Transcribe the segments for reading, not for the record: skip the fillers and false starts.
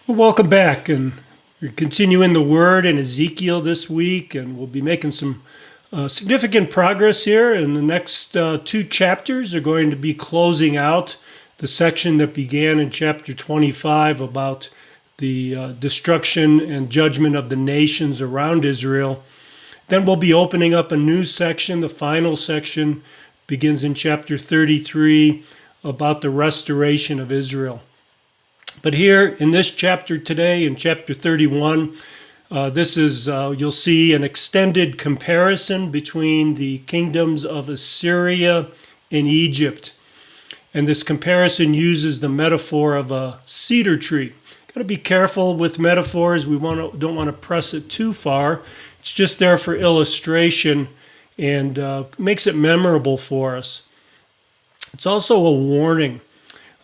Well, welcome back, and we're continuing the Word in Ezekiel this week, and we'll be making some significant progress here. In the next two chapters are going to be closing out the section that began in chapter 25 about the destruction and judgment of the nations around Israel. Then we'll be opening up a new section. The final section begins in chapter 33 about the restoration of Israel. But here in this chapter today, in chapter 31, this is, you'll see an extended comparison between the kingdoms of Assyria and Egypt. And this comparison uses the metaphor of a cedar tree. Got to be careful with metaphors. We don't want to press it too far. It's just there for illustration and makes it memorable for us. It's also a warning.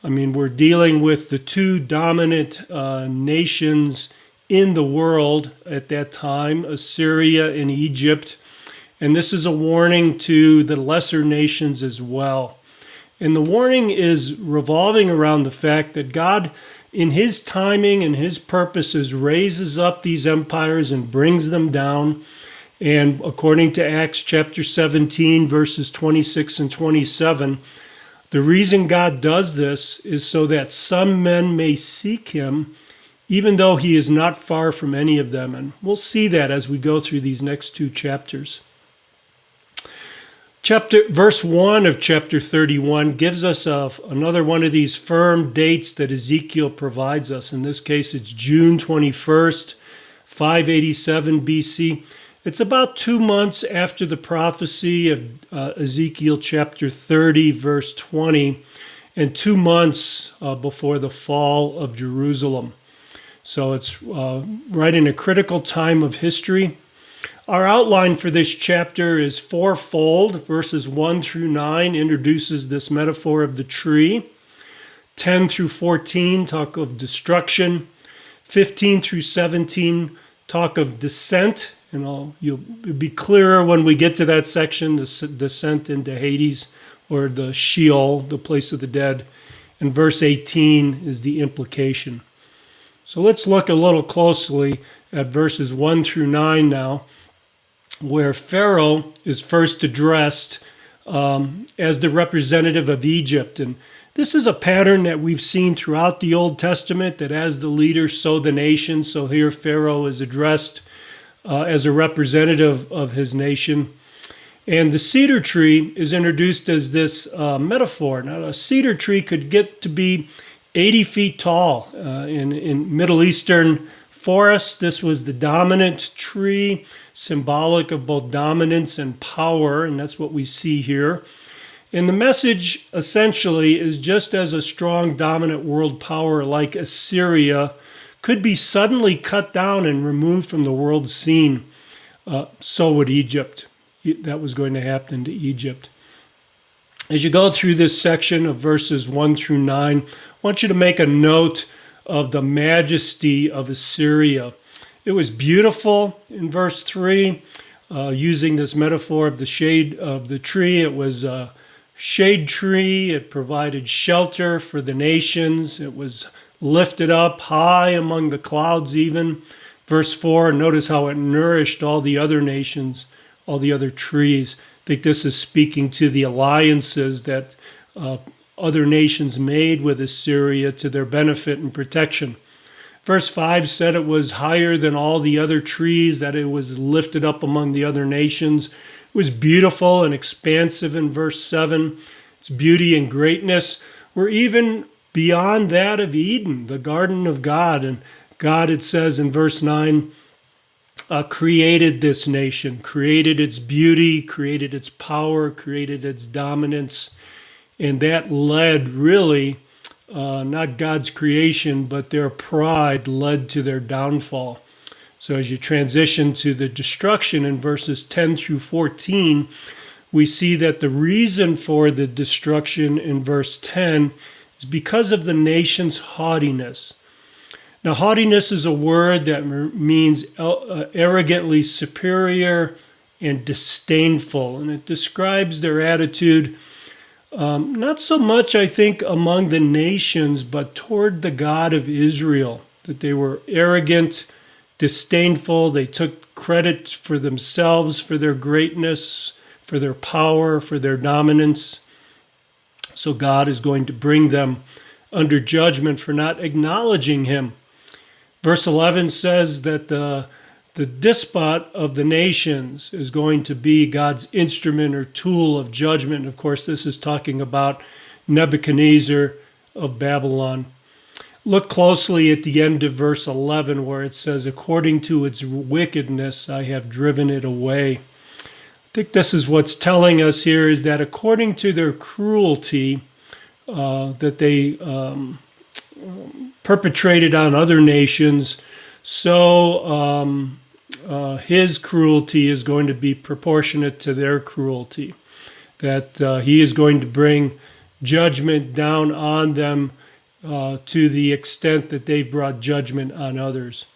I mean, we're dealing with the two dominant nations in the world at that time, Assyria and Egypt. And this is a warning to the lesser nations as well. And the warning is revolving around the fact that God, in his timing and his purposes, raises up these empires and brings them down. And according to Acts chapter 17, verses 26 and 27, the reason God does this is so that some men may seek him, even though he is not far from any of them. And we'll see that as we go through these next two chapters. Verse 1 of chapter 31 gives us another one of these firm dates that Ezekiel provides us. In this case, it's June 21st, 587 BC. It's about 2 months after the prophecy of Ezekiel chapter 30, verse 20, and 2 months before the fall of Jerusalem. So it's right in a critical time of history. Our outline for this chapter is fourfold. Verses 1 through 9 introduces this metaphor of the tree. 10 through 14 talk of destruction. 15 through 17 talk of descent. And you'll be clearer when we get to that section, the descent into Hades, or the Sheol, the place of the dead. And verse 18 is the implication. So let's look a little closely at verses 1 through 9 now, where Pharaoh is first addressed as the representative of Egypt. And this is a pattern that we've seen throughout the Old Testament, that as the leader, so the nation. So here Pharaoh is addressed as a representative of his nation. And the cedar tree is introduced as this metaphor. Now, a cedar tree could get to be 80 feet tall. In Middle Eastern forests, this was the dominant tree, symbolic of both dominance and power, and that's what we see here. And the message essentially is, just as a strong dominant world power like Assyria could be suddenly cut down and removed from the world scene, so would Egypt. That was going to happen to Egypt. As you go through this section of verses 1 through 9, I want you to make a note of the majesty of Assyria. It was beautiful in verse 3, using this metaphor of the shade of the tree. It was a shade tree. It provided shelter for the nations. It was lifted up high among the clouds even. Verse 4, notice how it nourished all the other nations, all the other trees. I think this is speaking to the alliances that other nations made with Assyria to their benefit and protection. Verse 5 said it was higher than all the other trees, that it was lifted up among the other nations. It was beautiful and expansive in verse 7. Its beauty and greatness were even beyond that of Eden, the garden of God. And God, it says in verse 9, created this nation, created its beauty, created its power, created its dominance. And that led really, not God's creation, but their pride led to their downfall. So as you transition to the destruction in verses 10 through 14, we see that the reason for the destruction in verse 10 is because of the nation's haughtiness. Now, haughtiness is a word that means arrogantly superior and disdainful, and it describes their attitude not so much, I think, among the nations, but toward the God of Israel. that they were arrogant, disdainful. They took credit for themselves, for their greatness, for their power, for their dominance. So God is going to bring them under judgment for not acknowledging him. Verse 11 says that the despot of the nations is going to be God's instrument or tool of judgment. Of course, this is talking about Nebuchadnezzar of Babylon. Look closely at the end of verse 11 where it says, according to its wickedness, I have driven it away. I think this is what's telling us here is that according to their cruelty that they perpetrated on other nations, so his cruelty is going to be proportionate to their cruelty. That he is going to bring judgment down on them to the extent that they brought judgment on others.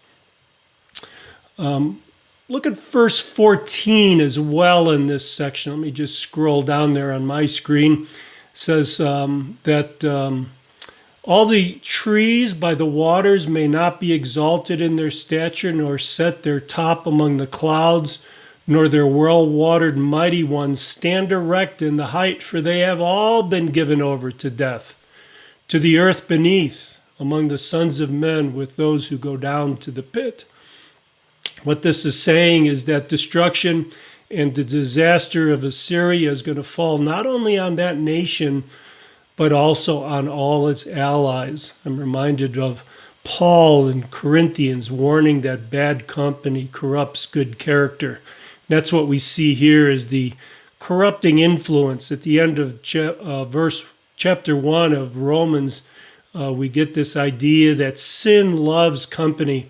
Look at verse 14 as well in this section. Let me just scroll down there on my screen. It says that all the trees by the waters may not be exalted in their stature, nor set their top among the clouds, nor their well-watered mighty ones stand erect in the height, for they have all been given over to death, to the earth beneath, among the sons of men, with those who go down to the pit. What this is saying is that destruction and the disaster of Assyria is going to fall not only on that nation, but also on all its allies. I'm reminded of Paul in Corinthians warning that bad company corrupts good character. That's what we see here is the corrupting influence. At the end of chapter 1 of Romans, we get this idea that sin loves company.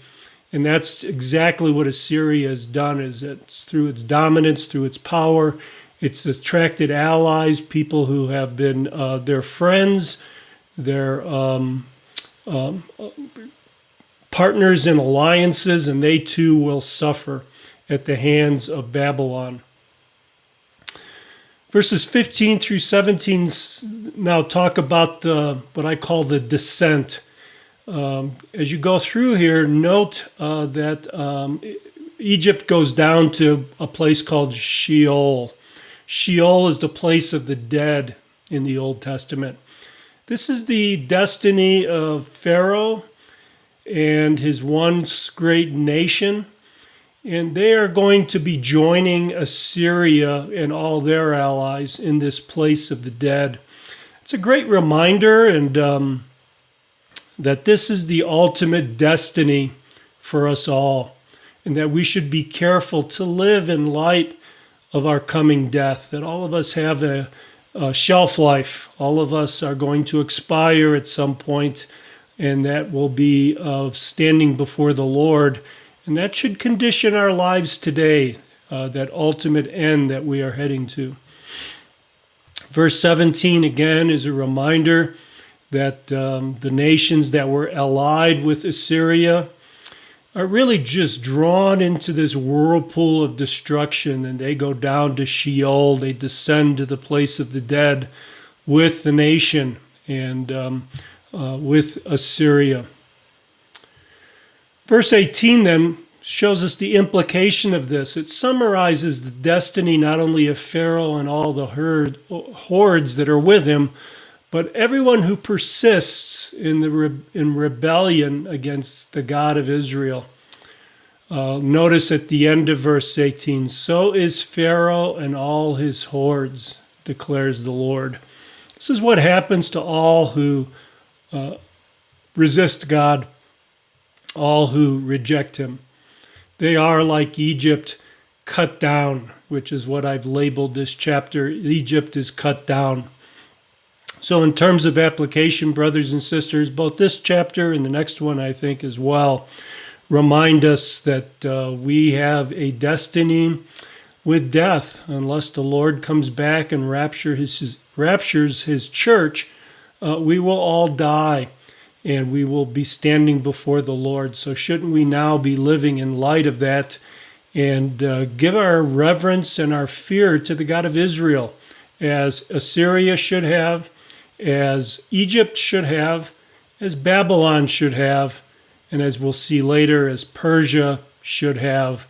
And that's exactly what Assyria has done, is it's through its dominance, through its power, it's attracted allies, people who have been their friends, their partners in alliances, and they too will suffer at the hands of Babylon. Verses 15 through 17 now talk about what I call the descent. As you go through here, note that Egypt goes down to a place called Sheol. Sheol is the place of the dead in the Old Testament. This is the destiny of Pharaoh and his once great nation, and they are going to be joining Assyria and all their allies in this place of the dead. It's a great reminder and that this is the ultimate destiny for us all, and that we should be careful to live in light of our coming death, that all of us have a shelf life. All of us are going to expire at some point, and that will be standing before the Lord. And that should condition our lives today, that ultimate end that we are heading to. Verse 17 again is a reminder that the nations that were allied with Assyria are really just drawn into this whirlpool of destruction, and they go down to Sheol. They descend to the place of the dead with the nation and with Assyria. Verse 18 then shows us the implication of this. It summarizes the destiny not only of Pharaoh and all the hordes that are with him, but everyone who persists in rebellion against the God of Israel. Notice at the end of verse 18, so is Pharaoh and all his hordes, declares the Lord. This is what happens to all who resist God, all who reject him. They are like Egypt, cut down, which is what I've labeled this chapter. Egypt is cut down. So in terms of application, brothers and sisters, both this chapter and the next one, I think, as well, remind us that we have a destiny with death. Unless the Lord comes back and raptures his church, we will all die, and we will be standing before the Lord. So shouldn't we now be living in light of that and give our reverence and our fear to the God of Israel, as Assyria should have, as Egypt should have, as Babylon should have, and as we'll see later, as Persia should have,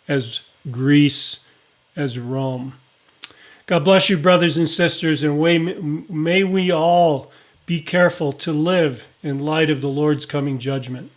as Greece, as Rome. God bless you, brothers and sisters, and may we all be careful to live in light of the Lord's coming judgment.